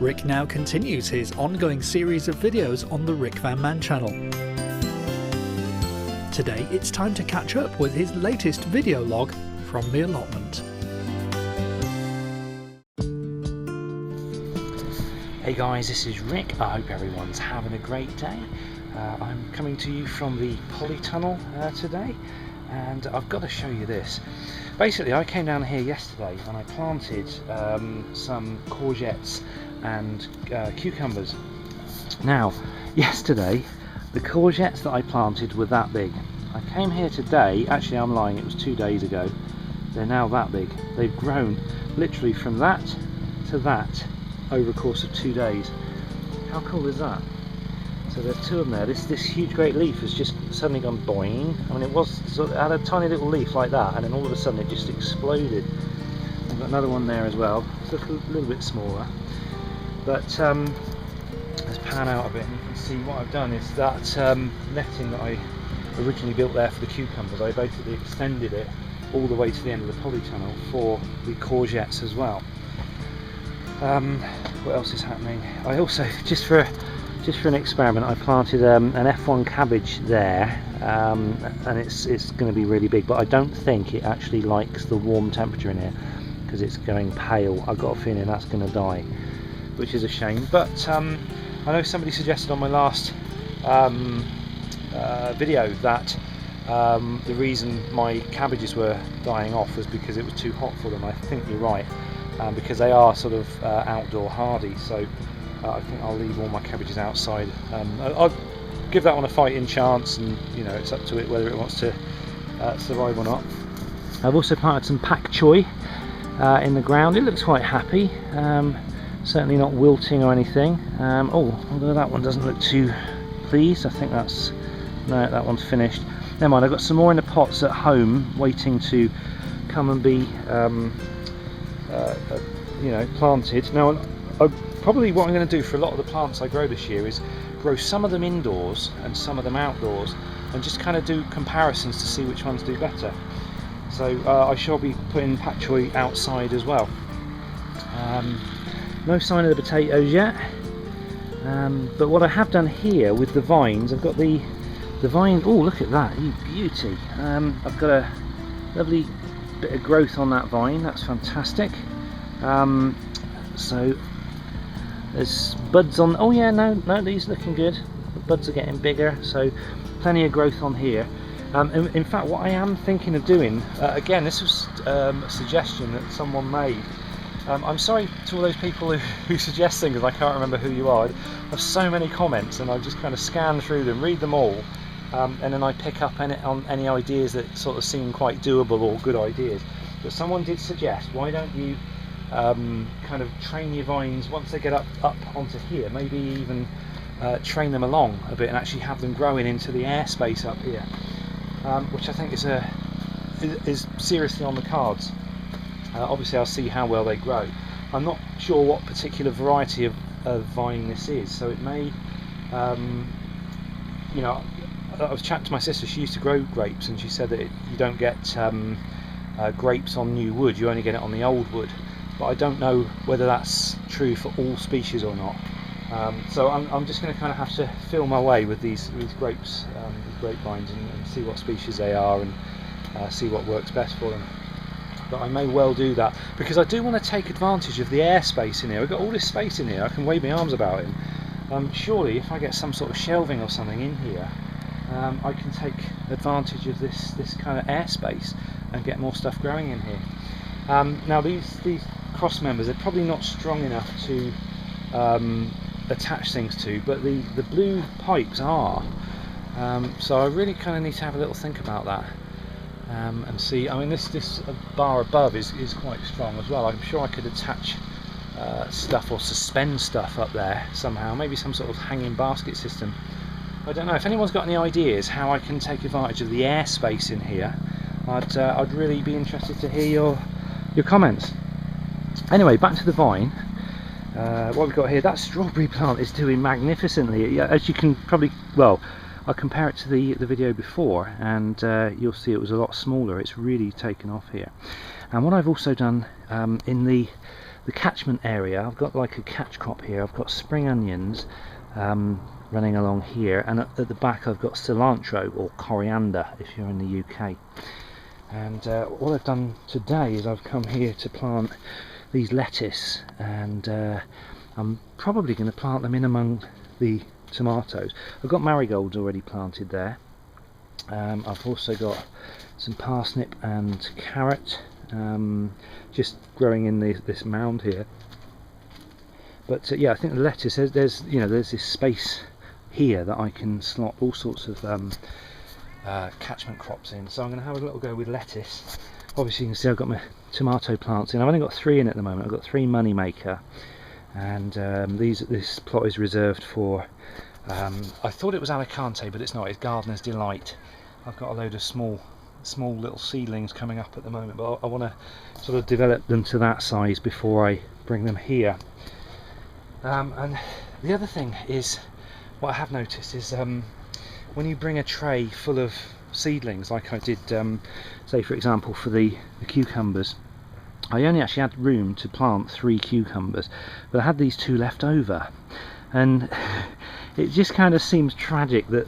Rick now continues his ongoing series of videos on the RickVanMan channel. Today it's time to catch up with his latest video log from the allotment. Hey guys, this is Rick. I hope everyone's having a great day. I'm coming to you from the polytunnel today, and I've got to show you this. Basically, I came down here yesterday and I planted some courgettes and cucumbers. Now, yesterday the courgettes that I planted were that big. I came here today, actually I'm lying, it was 2 days ago. They're now that big. They've grown literally from that to that over the course of 2 days. How cool is that? So there's two of them there. This huge great leaf has just suddenly gone boing. I mean, it had a tiny little leaf like that, and then all of a sudden it just exploded. I've got another one there as well. It's a little bit smaller, but let's pan out a bit and you can see what I've done is that netting that I originally built there for the cucumbers, I basically extended it all the way to the end of the polytunnel for the courgettes as well. What else is happening? I also, just for an experiment, I planted an F1 cabbage there, and it's going to be really big, but I don't think it actually likes the warm temperature in here because it's going pale. I've got a feeling that's going to die, which is a shame. But I know somebody suggested on my last video that the reason my cabbages were dying off was because it was too hot for them. I think you're right, because they are sort of outdoor hardy, so I think I'll leave all my cabbages outside. I'll give that one a fighting chance, and you know, it's up to it whether it wants to survive or not. I've also planted some pak choi in the ground. It looks quite happy, certainly not wilting or anything. Although that one doesn't look too pleased. I think that's, no, that one's finished. Never mind, I've got some more in the pots at home waiting to come and be you know, planted. Now probably what I'm going to do for a lot of the plants I grow this year is grow some of them indoors and some of them outdoors, and just kind of do comparisons to see which ones do better. So I shall be putting pak choi outside as well. No sign of the potatoes yet, but what I have done here with the vines, I've got the vine. Oh, look at that, you beauty. I've got a lovely bit of growth on that vine. That's fantastic. So there's buds on. Oh yeah, no, these are looking good. The buds are getting bigger, so plenty of growth on here. In fact, what I am thinking of doing, again, this was a suggestion that someone made. I'm sorry to all those people who suggest things, I can't remember who you are. I have so many comments, and I just kind of scan through them, read them all, and then I pick up on any ideas that sort of seem quite doable or good ideas. But someone did suggest, why don't you kind of train your vines once they get up onto here, maybe even train them along a bit and actually have them growing into the airspace up here, which I think is seriously on the cards. Obviously I'll see how well they grow. I'm not sure what particular variety of vine this is, so it may, you know, I was chatting to my sister. She used to grow grapes, and she said that you don't get grapes on new wood, you only get it on the old wood. But I don't know whether that's true for all species or not. So I'm just going to kind of have to feel my way with these grapes, these grapevines, and see what species they are, and see what works best for them. But I may well do that because I do want to take advantage of the airspace in here. I've got all this space in here, I can wave my arms about it. Surely if I get some sort of shelving or something in here, I can take advantage of this kind of airspace and get more stuff growing in here. Now these cross members, they're probably not strong enough to attach things to, but the blue pipes are. So I really kind of need to have a little think about that, and see. I mean, this bar above is quite strong as well. I'm sure I could attach stuff or suspend stuff up there somehow, maybe some sort of hanging basket system. I don't know. If anyone's got any ideas how I can take advantage of the airspace in here, I'd really be interested to hear your comments. Anyway, back to the vine. What we've got here, that strawberry plant is doing magnificently. As you can probably, well, I'll compare it to the video before, and you'll see it was a lot smaller. It's really taken off here. And what I've also done in the the catchment area, I've got like a catch crop here. I've got spring onions running along here, and at the back I've got cilantro or coriander if you're in the UK. And what I've done today is I've come here to plant these lettuce, and I'm probably going to plant them in among the tomatoes. I've got marigolds already planted there. I've also got some parsnip and carrot just growing in this mound here. But yeah, I think the lettuce, there's this space here that I can slot all sorts of catchment crops in. So I'm going to have a little go with lettuce. Obviously you can see I've got my tomato plants in. I've only got 3 in at the moment. I've got 3 Moneymaker, and this plot is reserved for I thought it was Alicante, but it's not. It's Gardener's Delight. I've got a load of small little seedlings coming up at the moment, but I want to sort of develop them to that size before I bring them here. And the other thing is, what I have noticed is when you bring a tray full of seedlings, like I did, say for example for the cucumbers, I only actually had room to plant 3 cucumbers, but I had these 2 left over, and it just kind of seems tragic that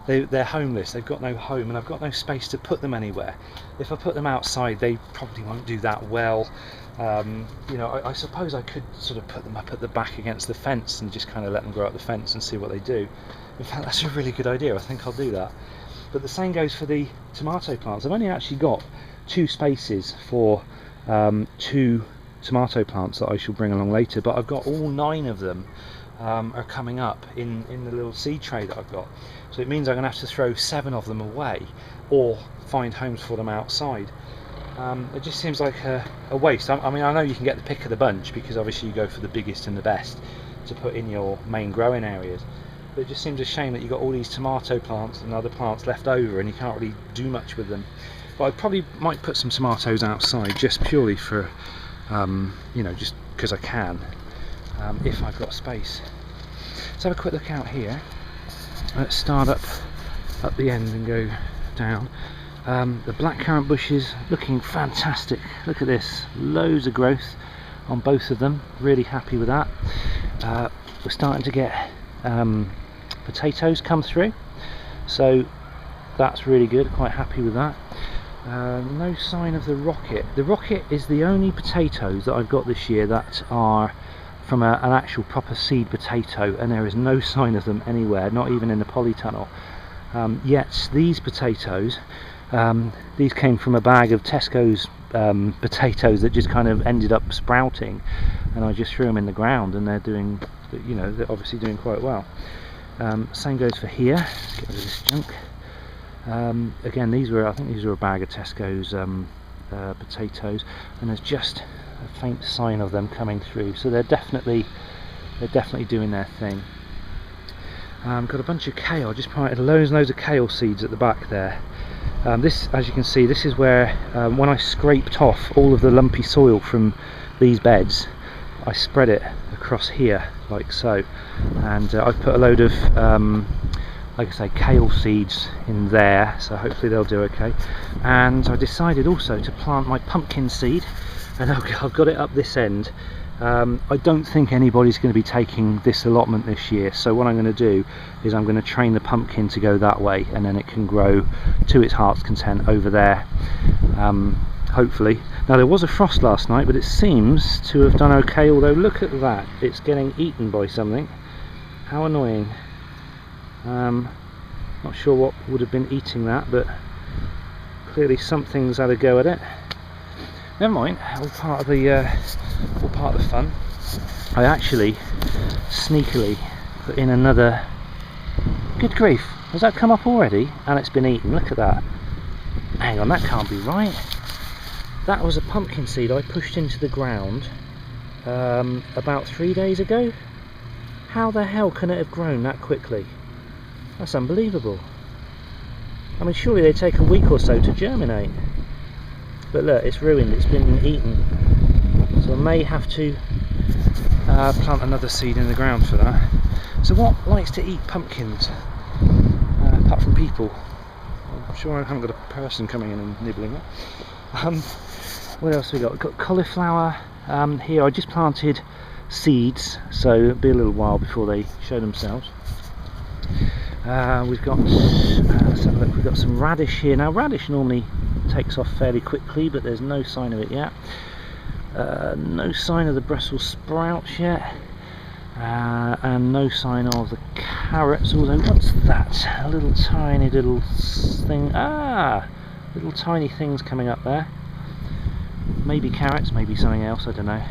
they're homeless. They've got no home, and I've got no space to put them anywhere. If I put them outside, they probably won't do that well. You know, I suppose I could sort of put them up at the back against the fence and just kind of let them grow up the fence and see what they do. In fact, that's a really good idea. I think I'll do that. But the same goes for the tomato plants. I've only actually got 2 spaces for 2 tomato plants that I shall bring along later, but I've got all 9 of them are coming up in the little seed tray that I've got. So it means I'm going to have to throw 7 of them away or find homes for them outside. It just seems like a waste. I mean, I know you can get the pick of the bunch because obviously you go for the biggest and the best to put in your main growing areas, but it just seems a shame that you've got all these tomato plants and other plants left over and you can't really do much with them. But I probably might put some tomatoes outside just purely for you know, just because I can, if I've got space. Let's have a quick look out here. Let's start up the end and go down. The blackcurrant bushes looking fantastic. Look at this, loads of growth on both of them. Really happy with that. We're starting to get potatoes come through, so that's really good. Quite happy with that. No sign of the rocket. The rocket is the only potatoes that I've got this year that are from an actual proper seed potato, and there is no sign of them anywhere, not even in the polytunnel. Yet these potatoes, these came from a bag of Tesco's potatoes that just kind of ended up sprouting, and I just threw them in the ground, and they're doing, you know, they're obviously doing quite well. Same goes for here. Let's get rid of this junk. Again, I think these were a bag of Tesco's potatoes, and there's just a faint sign of them coming through, so they're definitely doing their thing. Got a bunch of kale. I just planted loads and loads of kale seeds at the back there. This, as you can see, this is where when I scraped off all of the lumpy soil from these beds, I spread it across here like so, and I've put a load of like I say, kale seeds in there, so hopefully they'll do okay. And I decided also to plant my pumpkin seed, and I've got it up this end. I don't think anybody's going to be taking this allotment this year, so what I'm going to do is I'm going to train the pumpkin to go that way, and then it can grow to its heart's content over there, hopefully. Now, there was a frost last night, but it seems to have done okay, although look at that, it's getting eaten by something. How annoying. Not sure what would have been eating that, but clearly something's had a go at it. Never mind, all part of the fun. I actually sneakily put in another. Good grief, has that come up already? And it's been eaten. Look at that. Hang on, that can't be right. That was a pumpkin seed I pushed into the ground about 3 days ago. How the hell can it have grown that quickly? That's unbelievable. I mean, surely they take a week or so to germinate. But look, it's ruined, it's been eaten. So I may have to plant another seed in the ground for that. So what likes to eat pumpkins, apart from people? I'm sure I haven't got a person coming in and nibbling it. What else have we got? We've got cauliflower, Here I just planted seeds, so it'll be a little while before they show themselves. We've got let's have a look. We've got some radish here. Now radish normally takes off fairly quickly, but there's no sign of it yet. No sign of the Brussels sprouts yet, and no sign of the carrots. Although, what's that? A little tiny little thing. Little tiny things coming up there. Maybe carrots, maybe something else, I don't know.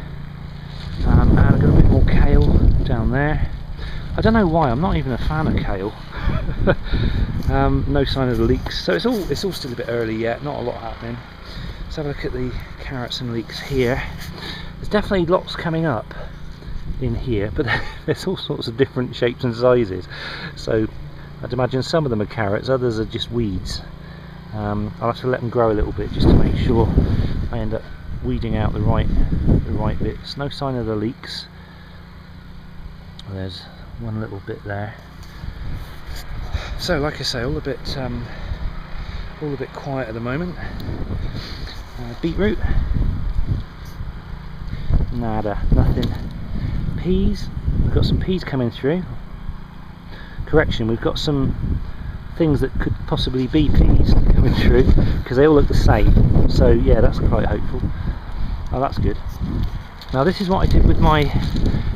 And I've got a bit more kale down there. I don't know why, I'm not even a fan of kale. No sign of the leeks, so it's all still a bit early yet, not a lot happening. Let's have a look at the carrots and leeks here. There's definitely lots coming up in here, but there's all sorts of different shapes and sizes. So I'd imagine some of them are carrots, others are just weeds. I'll have to let them grow a little bit just to make sure I end up weeding out the right bits. No sign of the leeks. There's one little bit there. So, like I say, all a bit quiet at the moment. Beetroot, nada, nothing. Peas, we've got some peas coming through. Correction, we've got some things that could possibly be peas coming through because they all look the same. So yeah, that's quite hopeful. Oh, that's good. Now this is what I did with my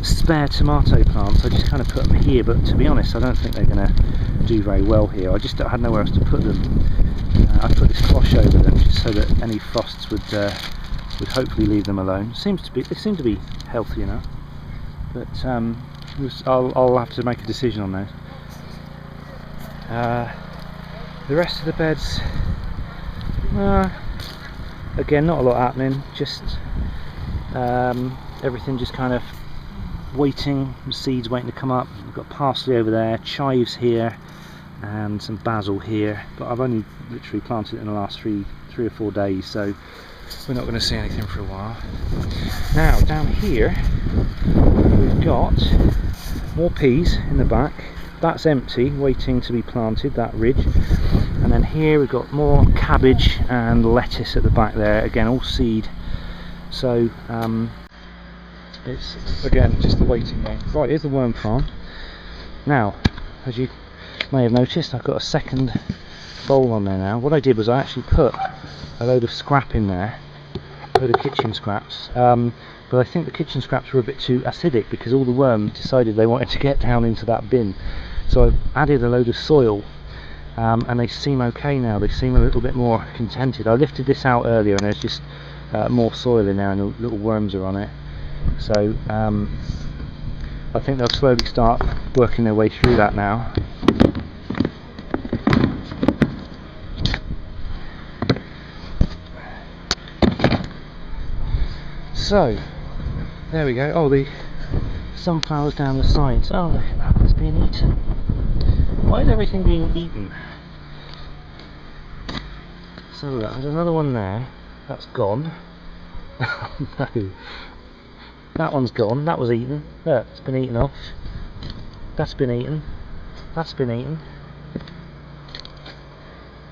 spare tomato plants. I just kind of put them here, but to be honest, I don't think they're going to do very well here. I just had nowhere else to put them. I put this cloche over them just so that any frosts would hopefully leave them alone. They seem to be healthy enough, but I'll have to make a decision on those. The rest of the beds, again, not a lot happening. Just everything just kind of waiting. Seeds waiting to come up. We've got parsley over there, chives here, and some basil here. But I've only literally planted it in the last three or 4 days, so we're not going to see anything for a while. Now down here we've got more peas in the back. That's empty, waiting to be planted, that ridge. And then here we've got more cabbage and lettuce at the back there, again all seed. So it's again just the waiting game. Right, here's the worm farm. Now, as you may have noticed, I've got a second bowl on there now. What I did was I actually put a load of scrap in there, a load of kitchen scraps, but I think the kitchen scraps were a bit too acidic because all the worms decided they wanted to get down into that bin. So I've added a load of soil, and they seem okay now. They seem a little bit more contented. I lifted this out earlier and there's just more soil in there and the little worms are on it. So I think they'll slowly start working their way through that now. So there we go. Oh, the sunflowers down the sides. Oh, look at that, it's being eaten. Why is everything being eaten? So look, there's another one there. That's gone. No. That one's gone. That was eaten. Look, it's been eaten off. That's been eaten. That's been eaten.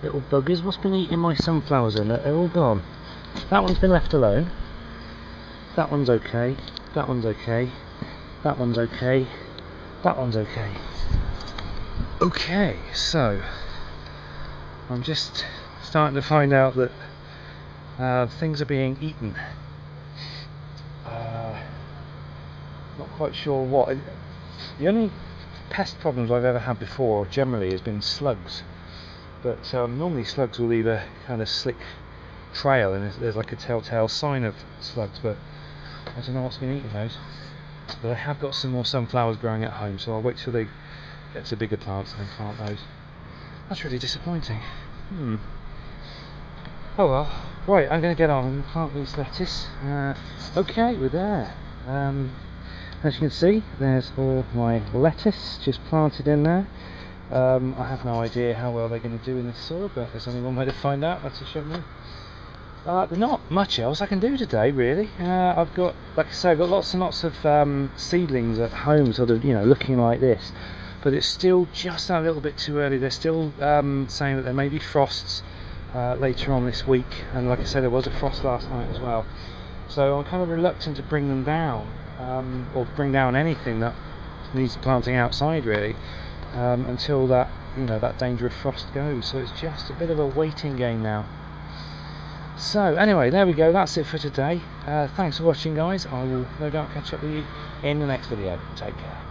Little buggers. What's been eating my sunflowers then? They're all gone. That one's been left alone. That one's okay. That one's okay. That one's okay. That one's okay. Okay, so I'm just starting to find out that things are being eaten. Not quite sure what. The only pest problems I've ever had before generally has been slugs, but normally slugs will leave a kind of slick trail and there's like a telltale sign of slugs, but I don't know what's been eating those. But I have got some more sunflowers growing at home, so I'll wait till they get to bigger plants and then plant those. That's really disappointing. Oh well. Right, I'm going to get on and plant this lettuce. Okay, we're there. As you can see, there's all my lettuce just planted in there. I have no idea how well they're going to do in this soil, but there's only one way to find out. That's to show me. There's not much else I can do today, really. I've got, like I say, I've got lots and lots of seedlings at home, sort of, looking like this. But it's still just a little bit too early. They're still saying that there may be frosts later on this week, and like I said, there was a frost last night as well. So I'm kind of reluctant to bring them down, or bring down anything that needs planting outside really, until that, that danger of frost goes. So it's just a bit of a waiting game now. So anyway, there we go, that's it for today. Thanks for watching, guys. I will no doubt catch up with you in the next video. Take care.